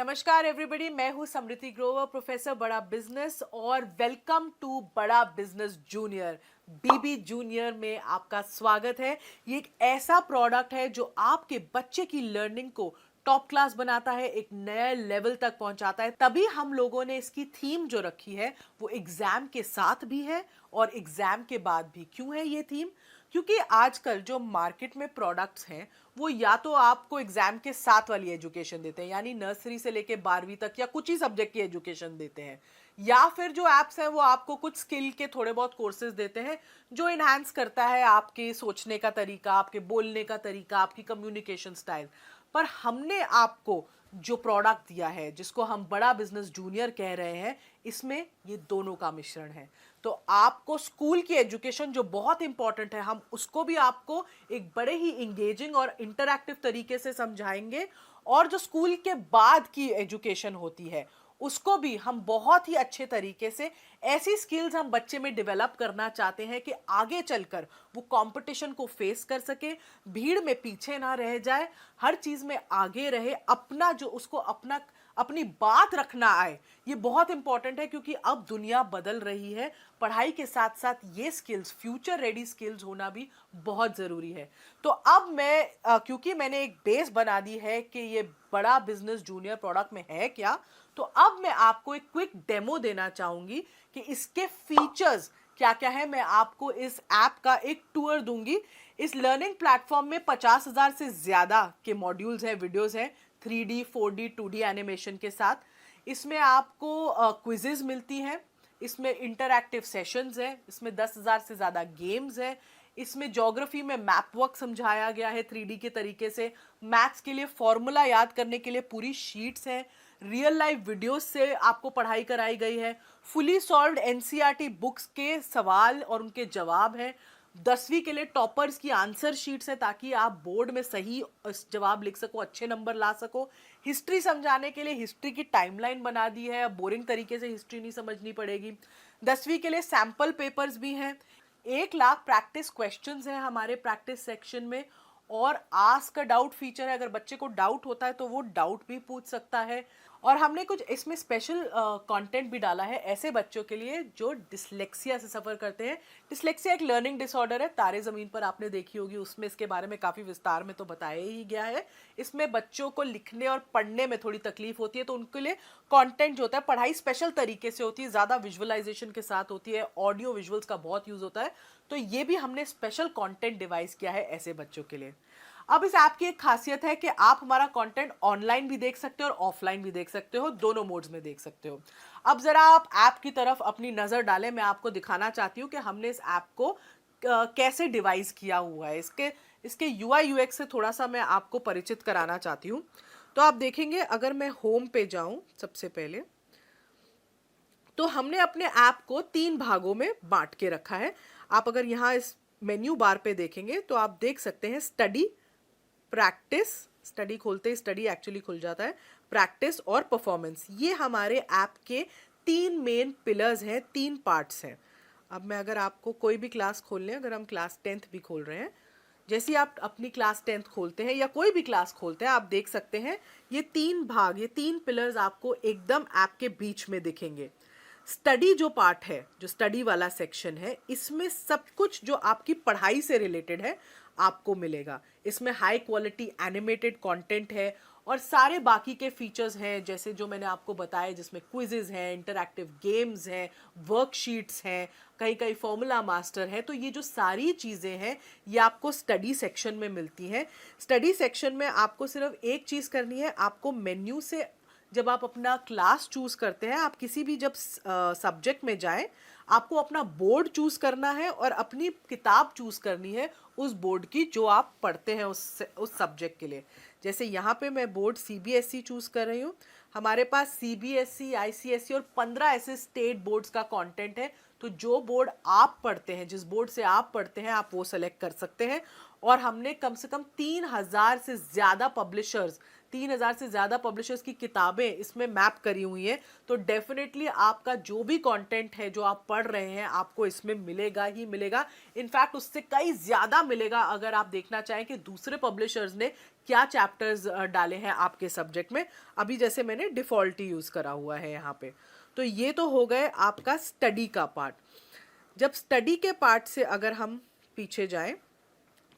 नमस्कार एवरीबॉडी, मैं हूं समृति ग्रोवर, प्रोफेसर बड़ा बिजनेस, और वेलकम टू बड़ा बिजनेस जूनियर। बीबी जूनियर में आपका स्वागत है। ये एक ऐसा प्रोडक्ट है जो आपके बच्चे की लर्निंग को टॉप क्लास बनाता है, एक नए लेवल तक पहुंचाता है। तभी हम लोगों ने इसकी थीम जो रखी है वो एग्जाम के साथ भी है और एग्जाम के बाद भी। क्यों है ये थीम? क्योंकि आजकल जो मार्केट में प्रोडक्ट्स हैं वो या तो आपको एग्जाम के साथ वाली एजुकेशन देते हैं, यानी नर्सरी से लेके 12वीं तक या कुछ ही सब्जेक्ट की एजुकेशन देते हैं, या फिर जो एप्स हैं वो आपको कुछ स्किल के थोड़े बहुत कोर्सेज देते हैं जो इनहांस करता है आपके सोचने का तरीका, आपके बोलने का तरीका, आपकी कम्युनिकेशन स्टाइल। पर हमने आपको जो प्रोडक्ट दिया है, जिसको हम बड़ा बिजनेस जूनियर कह रहे हैं, इसमें ये दोनों का मिश्रण है। तो आपको स्कूल की एजुकेशन जो बहुत इंपॉर्टेंट है, हम उसको भी आपको एक बड़े ही इंगेजिंग और इंटरैक्टिव तरीके से समझाएंगे, और जो स्कूल के बाद की एजुकेशन होती है उसको भी हम बहुत ही अच्छे तरीके से, ऐसी स्किल्स हम बच्चे में डेवलप करना चाहते हैं कि आगे चलकर वो कंपटीशन को फेस कर सके, भीड़ में पीछे ना रह जाए, हर चीज में आगे रहे, अपना जो उसको अपनी बात रखना आए। ये बहुत इंपॉर्टेंट है क्योंकि अब दुनिया बदल रही है। पढ़ाई के साथ साथ ये स्किल्स, फ्यूचर रेडी स्किल्स होना भी बहुत जरूरी है। तो अब क्योंकि मैंने एक बेस बना दी है कि ये बड़ा बिजनेस जूनियर प्रोडक्ट में है क्या, तो अब मैं आपको एक क्विक डेमो देना चाहूंगी कि इसके फीचर्स क्या क्या है। मैं आपको इस ऐप का एक टूर दूंगी। इस लर्निंग प्लेटफॉर्म में 50,000 से ज्यादा के मॉड्यूल्स हैं, वीडियोस हैं, 3D 4D 2D एनिमेशन के साथ। इसमें आपको क्विजेज मिलती हैं, इसमें इंटरैक्टिव सेशंस हैं, इसमें 10,000 से ज़्यादा गेम्स हैं, इसमें ज्योग्राफी में मैप वर्क समझाया गया है 3D के तरीके से, मैथ्स के लिए फॉर्मूला याद करने के लिए पूरी शीट्स हैं, रियल लाइफ वीडियोस से आपको पढ़ाई कराई गई है, फुली सॉल्व्ड एनसीईआरटी बुक्स के सवाल और उनके जवाब हैं, 10वीं के लिए टॉपर्स की आंसर शीट्स है ताकि आप बोर्ड में सही जवाब लिख सको, अच्छे नंबर ला सको। हिस्ट्री समझाने के लिए हिस्ट्री की टाइमलाइन बना दी है, बोरिंग तरीके से हिस्ट्री नहीं समझनी पड़ेगी। 10वीं के लिए सैंपल पेपर्स भी हैं, 1 लाख प्रैक्टिस क्वेश्चंस हैं हमारे प्रैक्टिस सेक्शन में, और आस्क अ डाउट फीचर है। अगर बच्चे को डाउट होता है तो वो डाउट भी पूछ सकता है। और हमने कुछ इसमें स्पेशल कंटेंट भी डाला है ऐसे बच्चों के लिए जो डिसलेक्सिया से सफ़र करते हैं। डिसलेक्सिया एक लर्निंग डिसऑर्डर है, तारे ज़मीन पर आपने देखी होगी, उसमें इसके बारे में काफ़ी विस्तार में तो बताया ही गया है। इसमें बच्चों को लिखने और पढ़ने में थोड़ी तकलीफ होती है, तो उनके लिए कंटेंट जो होता है, पढ़ाई स्पेशल तरीके से होती है, ज़्यादा विजुअलाइजेशन के साथ होती है, ऑडियो विजुअल्स का बहुत यूज़ होता है। तो ये भी हमने स्पेशल कंटेंट डिवाइस किया है ऐसे बच्चों के लिए। अब इस ऐप की एक खासियत है कि आप हमारा कंटेंट ऑनलाइन भी देख सकते हो और ऑफलाइन भी देख सकते हो, दोनों मोड्स में देख सकते हो। अब जरा आप ऐप की तरफ अपनी नजर डालें। मैं आपको दिखाना चाहती हूँ कि हमने इस ऐप को कैसे डिवाइस किया हुआ है। इसके यूआई यूएक्स से थोड़ा सा मैं आपको परिचित कराना चाहती हूँ। तो आप देखेंगे, अगर मैं होम पे जाऊं सबसे पहले, तो हमने अपने ऐप को 3 भागों में बांट के रखा है। आप अगर यहाँ इस मेन्यू बार पे देखेंगे तो आप देख सकते हैं स्टडी, प्रैक्टिस, स्टडी खोलते ही स्टडी एक्चुअली खुल जाता है, प्रैक्टिस और परफॉर्मेंस। ये हमारे ऐप के 3 मेन पिलर्स हैं, 3 पार्ट्स हैं। अब मैं अगर आपको कोई भी क्लास खोल लें, अगर हम क्लास 10th भी खोल रहे हैं, जैसे ही आप अपनी क्लास 10th खोलते हैं या कोई भी क्लास खोलते हैं, आप देख सकते हैं ये 3 भाग, ये 3 पिलर्स आपको एकदम ऐप के बीच में दिखेंगे। स्टडी जो पार्ट है, जो स्टडी वाला सेक्शन है, इसमें सब कुछ जो आपकी पढ़ाई से रिलेटेड है आपको मिलेगा। इसमें हाई क्वालिटी एनिमेटेड कंटेंट है और सारे बाकी के फीचर्स हैं, जैसे जो मैंने आपको बताया, जिसमें क्विजेज हैं, इंटरैक्टिव गेम्स हैं, वर्कशीट्स हैं, कहीं कहीं फॉर्मूला मास्टर है। तो ये जो सारी चीज़ें हैं ये आपको स्टडी सेक्शन में मिलती हैं। स्टडी सेक्शन में आपको सिर्फ एक चीज़ करनी है, आपको मेन्यू से जब आप अपना क्लास चूज करते हैं, आप किसी भी जब सब्जेक्ट में जाएं, आपको अपना बोर्ड चूज करना है और अपनी किताब चूज करनी है उस बोर्ड की जो आप पढ़ते हैं उस सब्जेक्ट के लिए। जैसे यहाँ पे मैं बोर्ड सीबीएसई चूज कर रही हूँ। हमारे पास सीबीएसई, आईसीएसई और 15 ऐसे स्टेट बोर्ड्स का कंटेंट है। तो जो बोर्ड आप पढ़ते हैं, जिस बोर्ड से आप पढ़ते हैं, आप वो सेलेक्ट कर सकते हैं। और हमने कम से कम 3,000 से ज़्यादा पब्लिशर्स, 3000 से ज़्यादा पब्लिशर्स की किताबें इसमें मैप करी हुई हैं, तो डेफिनेटली आपका जो भी कंटेंट है जो आप पढ़ रहे हैं आपको इसमें मिलेगा ही मिलेगा। इनफैक्ट उससे कई ज़्यादा मिलेगा अगर आप देखना चाहें कि दूसरे पब्लिशर्स ने क्या चैप्टर्स डाले हैं आपके सब्जेक्ट में। अभी जैसे मैंने डिफ़ॉल्ट ही यूज़ करा हुआ है यहाँ पे। तो ये तो हो गए आपका स्टडी का पार्ट। जब स्टडी के पार्ट से अगर हम पीछे जाएं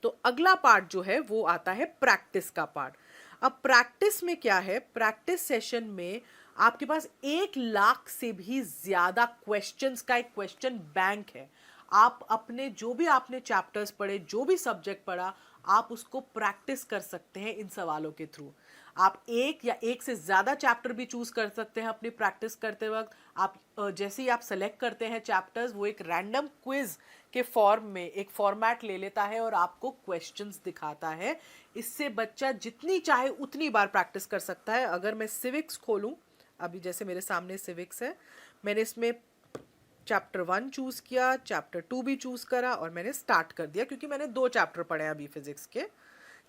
तो अगला पार्ट जो है वो आता है प्रैक्टिस का पार्ट। अब प्रैक्टिस में क्या है, प्रैक्टिस सेशन में आपके पास 1 लाख से भी ज्यादा क्वेश्चंस का एक क्वेश्चन बैंक है। आप अपने जो भी आपने चैप्टर्स पढ़े, जो भी सब्जेक्ट पढ़ा, आप उसको प्रैक्टिस कर सकते हैं इन सवालों के थ्रू। आप एक या एक से ज़्यादा चैप्टर भी चूज़ कर सकते हैं अपनी प्रैक्टिस करते वक्त। आप जैसे ही आप सेलेक्ट करते हैं चैप्टर्स, वो एक रैंडम क्विज के फॉर्म में एक फॉर्मेट ले लेता है और आपको क्वेश्चंस दिखाता है। इससे बच्चा जितनी चाहे उतनी बार प्रैक्टिस कर सकता है। अगर मैं सिविक्स खोलूँ, अभी जैसे मेरे सामने सिविक्स है, मैंने इसमें चैप्टर 1 चूज़ किया, चैप्टर 2 भी चूज़ करा और मैंने स्टार्ट कर दिया क्योंकि मैंने 2 चैप्टर पढ़े अभी फिजिक्स के।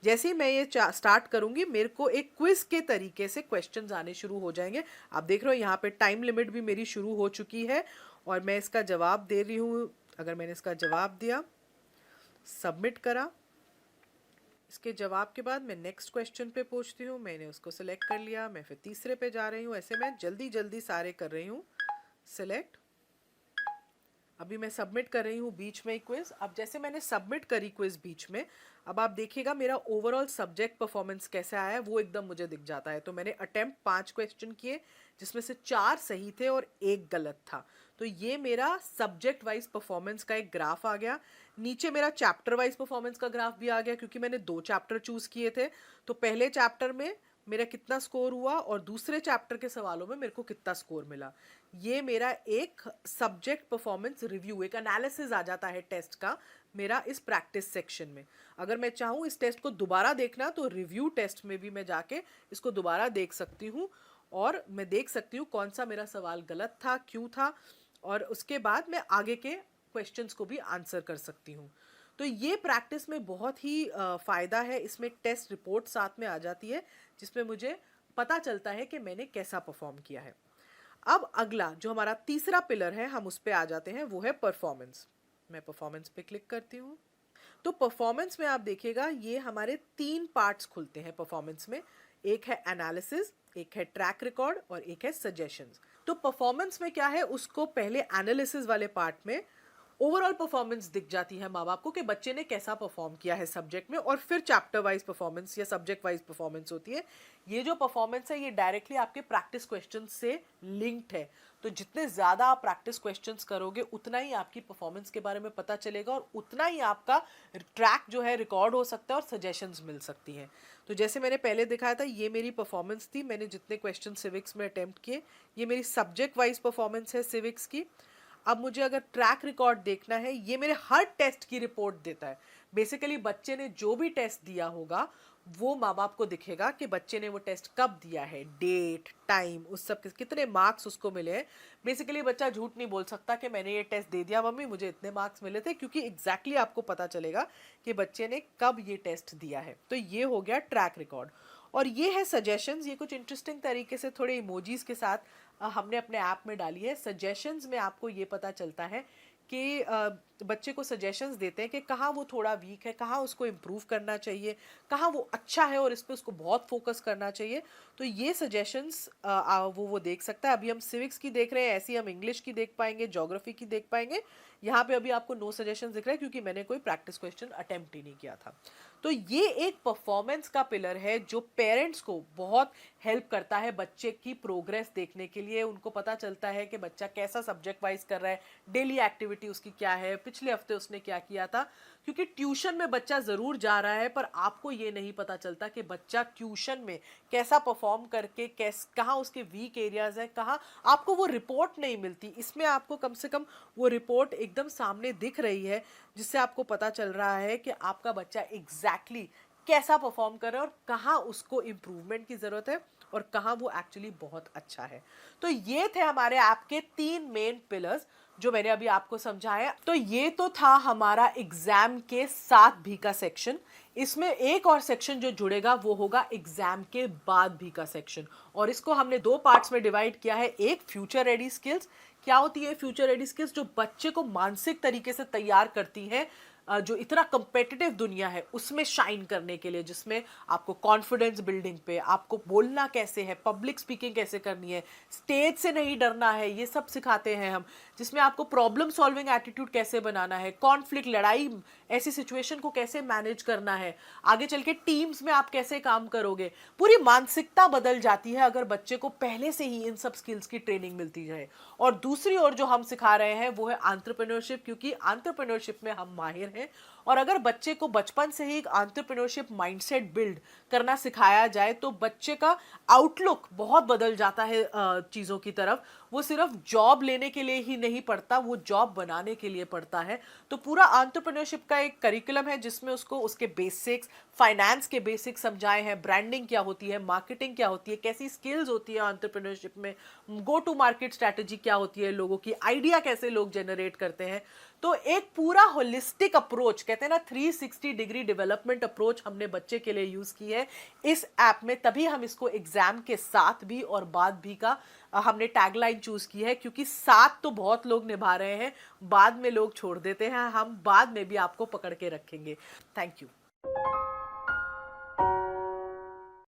जैसे ही मैं ये स्टार्ट करूंगी मेरे को एक क्विज के तरीके से क्वेश्चंस आने शुरू हो जाएंगे। आप देख रहे हो यहाँ पे टाइम लिमिट भी मेरी शुरू हो चुकी है और मैं इसका जवाब दे रही हूँ। अगर मैंने इसका जवाब दिया, सबमिट करा, इसके जवाब के बाद मैं नेक्स्ट क्वेश्चन पे पहुँचती हूँ। मैंने उसको सिलेक्ट कर लिया, मैं फिर तीसरे पे जा रही हूँ। ऐसे मैं जल्दी जल्दी सारे कर रही हूँ सिलेक्ट। अभी मैं सबमिट कर रही हूँ बीच में क्विज। अब जैसे मैंने सबमिट करी क्विज बीच में, अब आप देखिएगा मेरा ओवरऑल सब्जेक्ट परफॉर्मेंस कैसे आया है वो एकदम मुझे दिख जाता है। तो मैंने अटेम्प्ट 5 क्वेश्चन किए जिसमें से 4 सही थे और 1 गलत था। तो ये मेरा सब्जेक्ट वाइज परफॉर्मेंस का एक ग्राफ आ गया। नीचे मेरा चैप्टर वाइज परफॉर्मेंस का ग्राफ भी आ गया क्योंकि मैंने 2 चैप्टर चूज किए थे। तो पहले चैप्टर में मेरा कितना स्कोर हुआ और दूसरे चैप्टर के सवालों में मेरे को कितना स्कोर मिला। ये मेरा एक सब्जेक्ट परफॉर्मेंस रिव्यू, एक एनालिसिस आ जाता है टेस्ट का मेरा इस प्रैक्टिस सेक्शन में। अगर मैं चाहूँ इस टेस्ट को दोबारा देखना तो रिव्यू टेस्ट में भी मैं जाके इसको दोबारा देख सकती हूँ और मैं देख सकती हूँ कौन सा मेरा सवाल गलत था, क्यों था, और उसके बाद मैं आगे के क्वेश्चंस को भी आंसर कर सकती हूँ। तो ये प्रैक्टिस में बहुत ही फ़ायदा है। इसमें एक टेस्ट रिपोर्ट साथ में आ जाती है जिसमें मुझे पता चलता है कि मैंने कैसा परफॉर्म किया है। अब अगला जो हमारा तीसरा पिलर है, हम उस पे आ जाते हैं, वो है परफॉर्मेंस। मैं परफॉर्मेंस पे क्लिक करती हूँ। तो परफॉर्मेंस में आप देखिएगा ये हमारे 3 पार्ट्स खुलते हैं परफॉर्मेंस में। एक है एनालिसिस, एक है ट्रैक रिकॉर्ड और एक है सजेशंस। तो परफॉर्मेंस में क्या है, उसको पहले एनालिसिस वाले पार्ट में ओवरऑल परफॉर्मेंस दिख जाती है माँ बाप को कि बच्चे ने कैसा परफॉर्म किया है सब्जेक्ट में, और फिर चैप्टर वाइज परफॉर्मेंस या सब्जेक्ट वाइज परफॉर्मेंस होती है। ये जो परफॉर्मेंस है ये डायरेक्टली आपके प्रैक्टिस क्वेश्चन से लिंक्ड है। तो जितने ज़्यादा आप प्रैक्टिस क्वेश्चंस करोगे उतना ही आपकी परफॉर्मेंस के बारे में पता चलेगा और उतना ही आपका ट्रैक जो है रिकॉर्ड हो सकता है और सजेशंस मिल सकती हैं। तो जैसे मैंने पहले दिखाया था ये मेरी परफॉर्मेंस थी, मैंने जितने क्वेश्चन सिविक्स में अटेम्प्ट किए। ये मेरी सब्जेक्ट वाइज परफॉर्मेंस है सिविक्स की। अब मुझे अगर ट्रैक रिकॉर्ड देखना है, ये मेरे हर टेस्ट की रिपोर्ट देता है। बेसिकली बच्चे ने जो भी टेस्ट दिया होगा वो माँ बाप को दिखेगा कि बच्चे ने वो टेस्ट कब दिया है, डेट, टाइम, उस सब कितने मार्क्स उसको मिले हैं। बेसिकली बच्चा झूठ नहीं बोल सकता कि मैंने ये टेस्ट दे दिया मम्मी, मुझे इतने मार्क्स मिले थे, क्योंकि एग्जैक्टली आपको पता चलेगा कि बच्चे ने कब ये टेस्ट दिया है। तो ये हो गया ट्रैक रिकॉर्ड। और ये है सजेशंस। ये कुछ इंटरेस्टिंग तरीके से थोड़े इमोजीज के साथ हमने अपने ऐप में डाली है। सजेशंस में आपको ये पता चलता है कि बच्चे को सजेशंस देते हैं कि कहाँ वो थोड़ा वीक है, कहाँ उसको इम्प्रूव करना चाहिए, कहाँ वो अच्छा है और इस पर उसको बहुत फोकस करना चाहिए। तो ये सजेशंस वो देख सकता है। अभी हम सिविक्स की देख रहे हैं, ऐसे ही हम इंग्लिश की देख पाएंगे, ज्योग्राफी की देख पाएंगे। यहाँ पे अभी आपको नो सजेशंस दिख रहा है क्योंकि मैंने कोई प्रैक्टिस क्वेश्चन अटेम्प्ट ही नहीं किया था। तो ये एक परफॉर्मेंस का पिलर है जो पेरेंट्स को बहुत हेल्प करता है बच्चे की प्रोग्रेस देखने के लिए। उनको पता चलता है कि बच्चा कैसा सब्जेक्ट वाइज कर रहा है, डेली एक्टिविटी उसकी क्या है, पिछले हफ्ते उसने क्या किया था। क्योंकि ट्यूशन में बच्चा ज़रूर जा रहा है पर आपको ये नहीं पता चलता कि बच्चा ट्यूशन में कैसा परफॉर्म करके कहाँ उसके वीक एरियाज हैं, कहाँ आपको वो रिपोर्ट नहीं मिलती। इसमें आपको कम से कम वो रिपोर्ट एकदम सामने दिख रही है जिससे आपको पता चल रहा है कि आपका बच्चा एग्जैक्टली कैसा परफॉर्म कर रहा है और कहाँ उसको इम्प्रूवमेंट की ज़रूरत है और कहाँ वो एक्चुअली बहुत अच्छा है। तो ये थे हमारे ऐप के 3 मेन पिलर्स। जो मैंने अभी आपको समझाया। तो ये तो था हमारा एग्जाम के साथ भी का सेक्शन। इसमें एक और सेक्शन जो जुड़ेगा वो होगा एग्जाम के बाद भी का सेक्शन, और इसको हमने दो पार्ट्स में डिवाइड किया है। एक फ्यूचर रेडी स्किल्स। क्या होती है फ्यूचर रेडी स्किल्स? जो बच्चे को मानसिक तरीके से तैयार करती हैं जो इतना कंपेटिटिव दुनिया है उसमें शाइन करने के लिए, जिसमें आपको कॉन्फिडेंस बिल्डिंग पे, आपको बोलना कैसे है, पब्लिक स्पीकिंग कैसे करनी है, स्टेज से नहीं डरना है, ये सब सिखाते हैं हम। जिसमें आपको प्रॉब्लम सॉल्विंग एटीट्यूड कैसे बनाना है, कॉन्फ्लिक्ट, लड़ाई, ऐसी सिचुएशन को कैसे मैनेज करना है, आगे चल के टीम्स में आप कैसे काम करोगे। पूरी मानसिकता बदल जाती है अगर बच्चे को पहले से ही इन सब स्किल्स की ट्रेनिंग मिलती जाए। और दूसरी ओर जो हम सिखा रहे हैं वो है एंटरप्रेन्योरशिप, क्योंकि एंटरप्रेन्योरशिप में हम माहिर हैं। और अगर बच्चे को बचपन से ही एक एंटरप्रेन्योरशिप माइंडसेट बिल्ड करना सिखाया जाए तो बच्चे का आउटलुक बहुत बदल जाता है चीज़ों की तरफ। वो सिर्फ जॉब लेने के लिए ही नहीं पढ़ता, वो जॉब बनाने के लिए पढ़ता है। तो पूरा एंटरप्रेन्योरशिप का एक करिकुलम है जिसमें उसको उसके बेसिक्स, फाइनेंस के बेसिक्स समझाए हैं, ब्रांडिंग क्या होती है, मार्केटिंग क्या होती है, कैसी स्किल्स होती है एंटरप्रेन्योरशिप में, गो टू मार्केट स्ट्रैटेजी क्या होती है, लोगों की आइडिया कैसे लोग जनरेट करते हैं। तो एक पूरा होलिस्टिक अप्रोच, कहते हैं ना 360 डिग्री डेवलपमेंट अप्रोच, हमने बच्चे के लिए यूज की है इस ऐप में। तभी हम इसको एग्जाम के साथ भी और बाद भी का हमने टैगलाइन चूज की है, क्योंकि साथ तो बहुत लोग निभा रहे हैं, बाद में लोग छोड़ देते हैं, हम बाद में भी आपको पकड़ के रखेंगे। Thank you.